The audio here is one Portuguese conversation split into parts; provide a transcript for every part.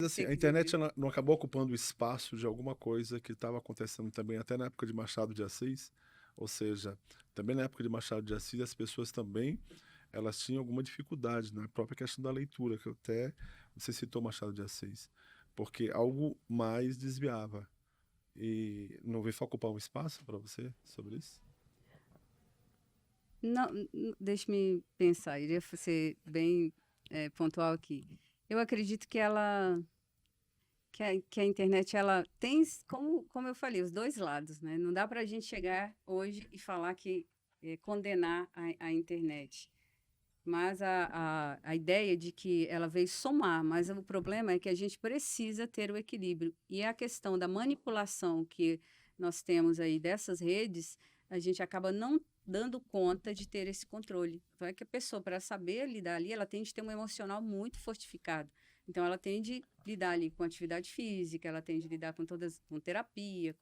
Assim, a internet ela não acabou ocupando o espaço de alguma coisa que estava acontecendo também até na época de Machado de Assis, ou seja, também na época de Machado de Assis as pessoas também elas tinham alguma dificuldade na própria questão da leitura, que até você citou Machado de Assis, porque algo mais desviava. E não veio ocupar um espaço para você sobre isso? Não, deixe-me pensar, iria ser bem pontual aqui. Eu acredito que a internet ela tem, como eu falei, os dois lados, né? Não dá para a gente chegar hoje e falar que condenar a internet. Mas a ideia de que ela veio somar, mas o problema é que a gente precisa ter o equilíbrio. E a questão da manipulação que nós temos aí dessas redes, a gente acaba não dando conta de ter esse controle. Então, é que a pessoa, para saber lidar ali, ela tem de ter um emocional muito fortificado. Então, ela tem de lidar ali com atividade física, ela tem de lidar com terapia,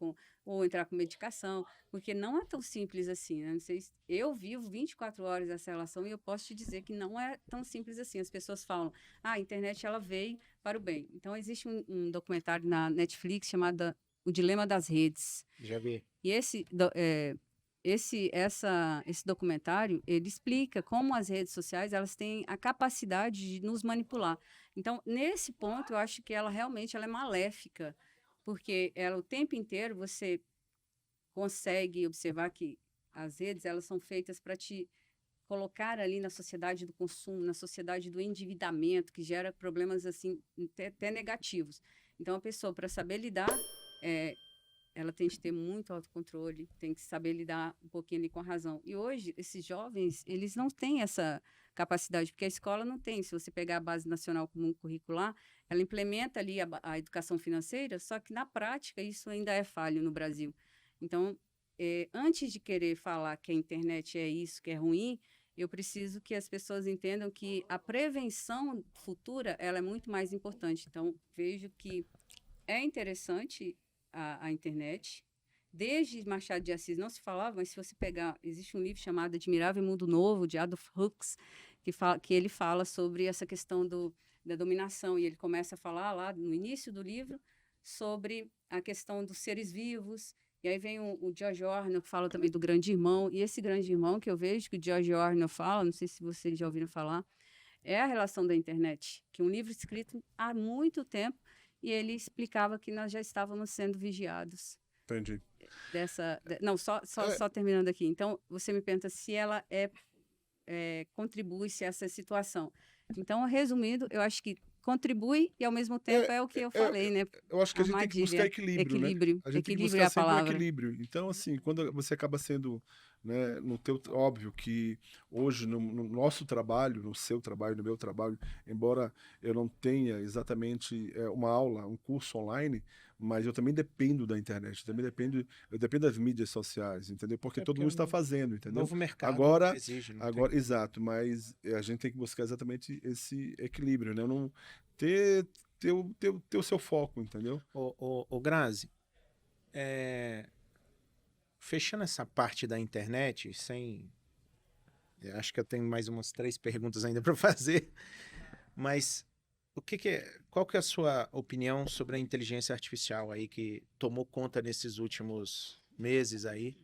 ou entrar com medicação, porque não é tão simples assim, né? Não sei eu vivo 24 horas essa relação e eu posso te dizer que não é tão simples assim. As pessoas falam, a internet ela veio para o bem. Então, existe um documentário na Netflix chamado O Dilema das Redes. Já vi. E esse documentário, ele explica como as redes sociais elas têm a capacidade de nos manipular. Então, nesse ponto, eu acho que ela realmente ela é maléfica, porque ela o tempo inteiro você consegue observar que as redes elas são feitas para te colocar ali na sociedade do consumo, na sociedade do endividamento, que gera problemas assim até negativos. Então, a pessoa, para saber lidar, é, ela tem que ter muito autocontrole, tem que saber lidar um pouquinho ali com a razão. E hoje, esses jovens, eles não têm essa capacidade, porque a escola não tem. Se você pegar a Base Nacional Comum Curricular, ela implementa ali a educação financeira, só que na prática isso ainda é falho no Brasil. Então, antes de querer falar que a internet é isso, que é ruim, eu preciso que as pessoas entendam que a prevenção futura ela é muito mais importante. Então, vejo que é interessante a internet. Desde Machado de Assis não se falava, mas se você pegar, existe um livro chamado Admirável Mundo Novo, de Adolf Hux, que ele fala sobre essa questão da dominação, e ele começa a falar lá no início do livro sobre a questão dos seres vivos, e aí vem o George Orwell, que fala também do grande irmão, e esse grande irmão que eu vejo que o George Orwell fala, não sei se vocês já ouviram falar, é a relação da internet, que é um livro escrito há muito tempo, e ele explicava que nós já estávamos sendo vigiados. Entendi. Não, só terminando aqui. Então, você me pergunta se ela contribui-se a essa situação. Então, resumindo, eu acho que contribui e, ao mesmo tempo, é o que eu falei, né? Eu acho que a gente tem que buscar Armadilha. equilíbrio, né? Equilíbrio. A gente tem que Equilíbrio é buscar a sempre o palavra. equilíbrio. Então, assim, quando você acaba sendo, né, no teu, óbvio que hoje no nosso trabalho, no seu trabalho, no meu trabalho, embora eu não tenha exatamente uma aula, um curso online, mas eu também dependo da internet, eu dependo das mídias sociais, entendeu? Porque todo Porque mundo é está um fazendo, entendeu? novo mercado Agora, exige, não tem. agora, exato, mas a gente tem que buscar exatamente esse equilíbrio, né? Não ter o seu foco, entendeu? O Grazi, fechando essa parte da internet, sem. Eu acho que eu tenho mais umas 3 perguntas ainda para fazer, mas qual que é a sua opinião sobre a inteligência artificial aí que tomou conta nesses últimos meses aí?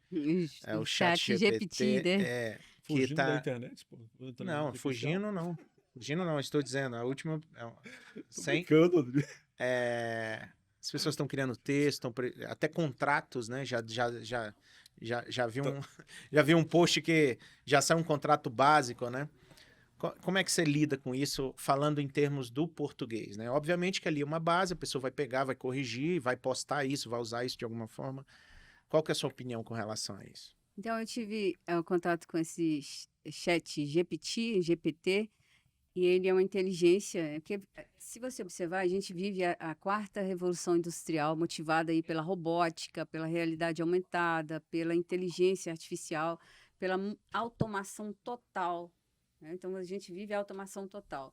O chat Chat GPT, GPT né? que Fugindo da tá. internet, pô. Da inteligência Não, artificial. fugindo não. Fugindo não, estou dizendo, a última. Tô Sem. brincando, Rodrigo. As pessoas estão criando texto, até contratos, né? Já vi Tá. já vi um post que já sai um contrato básico, né? Como é que você lida com isso, falando em termos do português, né? Obviamente que ali é uma base, a pessoa vai pegar, vai corrigir, vai postar isso, vai usar isso de alguma forma. Qual que é a sua opinião com relação a isso? Então, eu tive contato com esse chat GPT, e ele é uma inteligência, porque se você observar, a gente vive a quarta revolução industrial, motivada aí pela robótica, pela realidade aumentada, pela inteligência artificial, pela automação total, né? Então, a gente vive a automação total.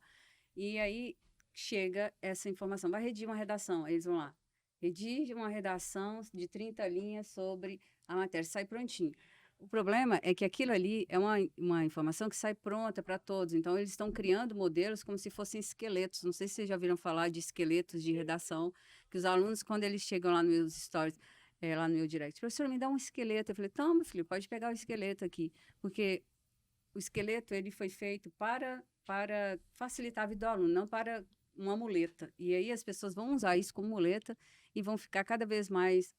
E aí chega essa informação, vai redigir uma redação, aí eles vão lá, redige uma redação de 30 linhas sobre a matéria, sai prontinho. O problema é que aquilo ali é uma informação que sai pronta para todos. Então, eles estão criando modelos como se fossem esqueletos. Não sei se vocês já ouviram falar de esqueletos de redação, que os alunos, quando eles chegam lá nos meus stories, lá no meu direct, professor, me dá um esqueleto. Eu falei, toma, filho, pode pegar o esqueleto aqui. Porque o esqueleto ele foi feito para facilitar a vida do aluno, não para uma muleta. E aí as pessoas vão usar isso como muleta e vão ficar cada vez mais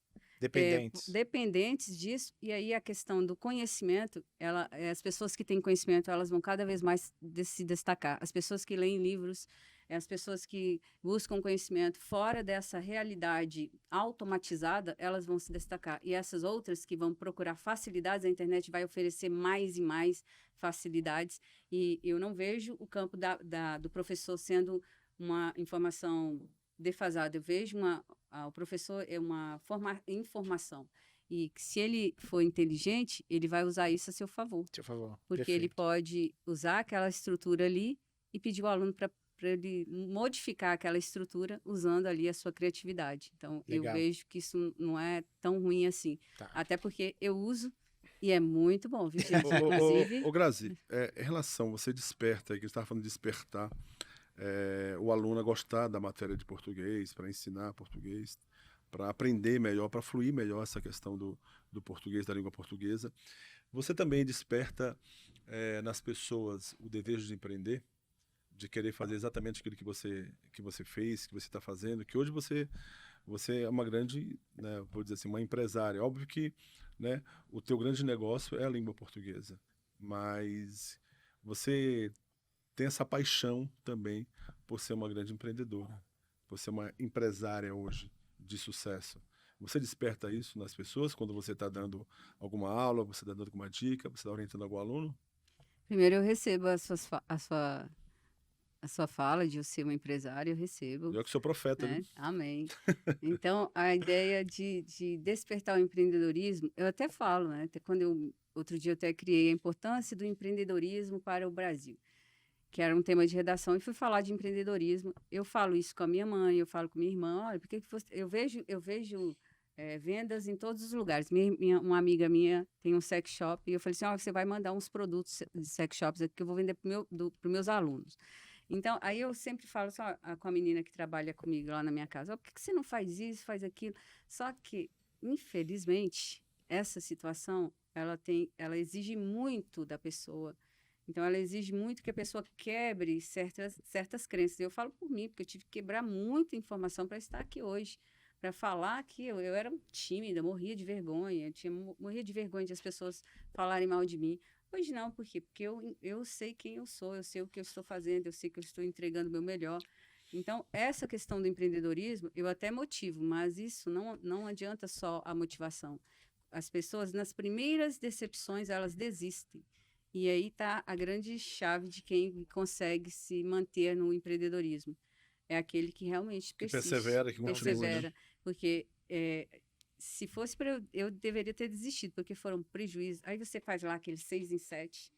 dependentes disso, e aí a questão do conhecimento, as pessoas que têm conhecimento, elas vão cada vez mais se destacar. As pessoas que leem livros, as pessoas que buscam conhecimento fora dessa realidade automatizada, elas vão se destacar. E essas outras que vão procurar facilidades, a internet vai oferecer mais e mais facilidades, e eu não vejo o campo do professor sendo uma informação defasada. Eu vejo o professor é uma informação. E que se ele for inteligente, ele vai usar isso a seu favor. Seu favor. Porque Perfeito. ele pode usar aquela estrutura ali e pedir o aluno para ele modificar aquela estrutura usando ali a sua criatividade. Então, Legal. eu vejo que isso não é tão ruim assim. Tá. Até porque eu uso e é muito bom, viu, gente? Inclusive... Ô, Grazi, em relação, você desperta, que você estava falando de despertar, o aluno a gostar da matéria de português, para ensinar português, para aprender melhor, para fluir melhor essa questão do português, da língua portuguesa. Você também desperta nas pessoas o desejo de empreender, de querer fazer exatamente aquilo que você fez, que você está fazendo, que hoje você é uma grande, né, vou dizer assim, uma empresária. Óbvio que, né, o teu grande negócio é a língua portuguesa, mas você tem essa paixão também por ser uma grande empreendedora, por ser uma empresária hoje de sucesso. Você desperta isso nas pessoas quando você está dando alguma aula, você está dando alguma dica, você está orientando algum aluno? Primeiro eu recebo a sua fala de eu ser uma empresária, eu recebo. Eu que sou profeta, Né? viu? Amém. Então, a ideia de despertar o empreendedorismo, eu até falo, né? Até outro dia eu até criei a importância do empreendedorismo para o Brasil, que era um tema de redação, e fui falar de empreendedorismo. Eu falo isso com a minha mãe, eu falo com minha irmã, olha, porque eu vejo vendas em todos os lugares. Uma amiga minha tem um sex shop, e eu falei assim, ó, você vai mandar uns produtos de sex shops aqui que eu vou vender para os meus alunos. Então, aí eu sempre falo só com a menina que trabalha comigo lá na minha casa, por que você não faz isso, faz aquilo? Só que, infelizmente, essa situação, ela exige muito da pessoa. Então, ela exige muito que a pessoa quebre certas crenças. Eu falo por mim, porque eu tive que quebrar muita informação para estar aqui hoje, para falar que eu era tímida, morria de vergonha, morria de vergonha de as pessoas falarem mal de mim. Hoje não, por quê? Porque eu sei quem eu sou, eu sei o que eu estou fazendo, eu sei que eu estou entregando o meu melhor. Então, essa questão do empreendedorismo, eu até motivo, mas isso não adianta só a motivação. As pessoas, nas primeiras decepções, elas desistem. E aí está a grande chave de quem consegue se manter no empreendedorismo. É aquele que realmente persiste. Que persevera, que continua. Persevera, Né? porque... se fosse para eu deveria ter desistido, porque foram prejuízos. Aí você faz lá aqueles 6 em 7,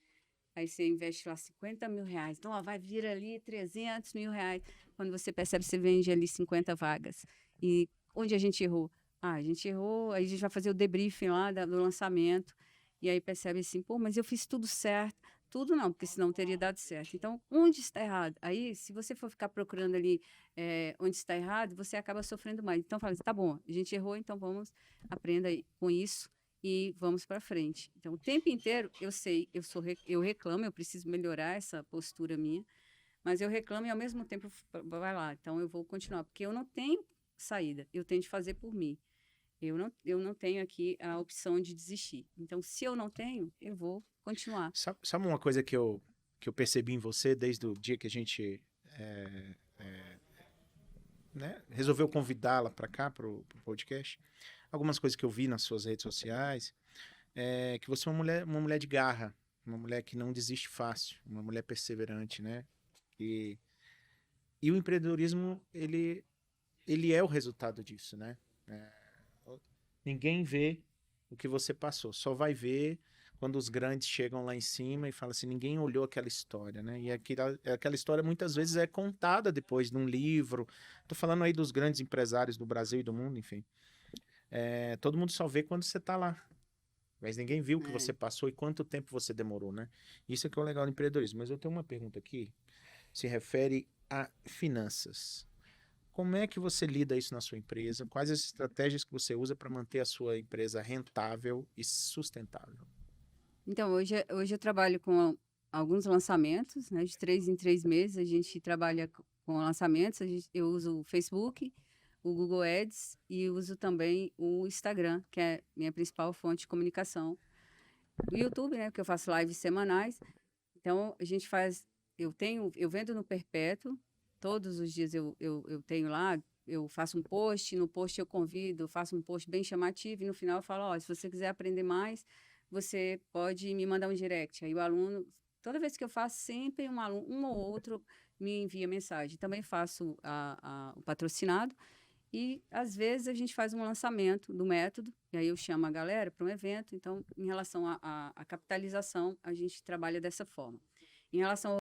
aí você investe lá 50 mil reais. Então, ó, vai vir ali 300 mil reais. Quando você percebe, você vende ali 50 vagas. E onde a gente errou? A gente errou, aí a gente vai fazer o debriefing lá do lançamento, e aí percebe assim, pô, mas eu fiz tudo certo. Tudo não, porque senão teria dado certo. Então, onde está errado? Aí, se você for ficar procurando ali onde está errado, você acaba sofrendo mais. Então, fala assim, tá bom, a gente errou, então vamos, aprenda aí com isso e vamos para frente. Então, o tempo inteiro, eu sei, eu reclamo, eu preciso melhorar essa postura minha, mas eu reclamo e, ao mesmo tempo, vai lá. Então, eu vou continuar, porque eu não tenho saída, eu tenho de fazer por mim. Eu não tenho aqui a opção de desistir. Então, se eu não tenho, eu vou continuar. Sabe uma coisa que eu percebi em você desde o dia que a gente né, resolveu convidá-la para cá, para o podcast? Algumas coisas que eu vi nas suas redes sociais, que você é uma mulher de garra, uma mulher que não desiste fácil, uma mulher perseverante, né? E o empreendedorismo, ele é o resultado disso, né? Ninguém vê o que você passou, só vai ver quando os grandes chegam lá em cima e falam assim, ninguém olhou aquela história, né? E aquela história muitas vezes é contada depois num livro. Tô falando aí dos grandes empresários do Brasil e do mundo, enfim. Todo mundo só vê quando você tá lá Mas ninguém viu o que você passou e quanto tempo você demorou, né? Isso é que é o legal do empreendedorismo. Mas eu tenho uma pergunta aqui, se refere a finanças. Como é que você lida isso na sua empresa? Quais as estratégias que você usa para manter a sua empresa rentável e sustentável? Então, hoje eu trabalho com alguns lançamentos, né? De 3 em 3 meses a gente trabalha com lançamentos. Eu uso o Facebook, o Google Ads e uso também o Instagram, que é minha principal fonte de comunicação. O YouTube, né? Porque eu faço lives semanais. Então, eu vendo no Perpétuo, todos os dias eu tenho lá, eu faço um post, no post eu convido, eu faço um post bem chamativo e no final eu falo, ó, se você quiser aprender mais, você pode me mandar um direct. Aí o aluno, toda vez que eu faço, sempre um ou outro me envia mensagem. Também faço o patrocinado e às vezes a gente faz um lançamento do método, e aí eu chamo a galera para um evento. Então, em relação à capitalização, a gente trabalha dessa forma. Em relação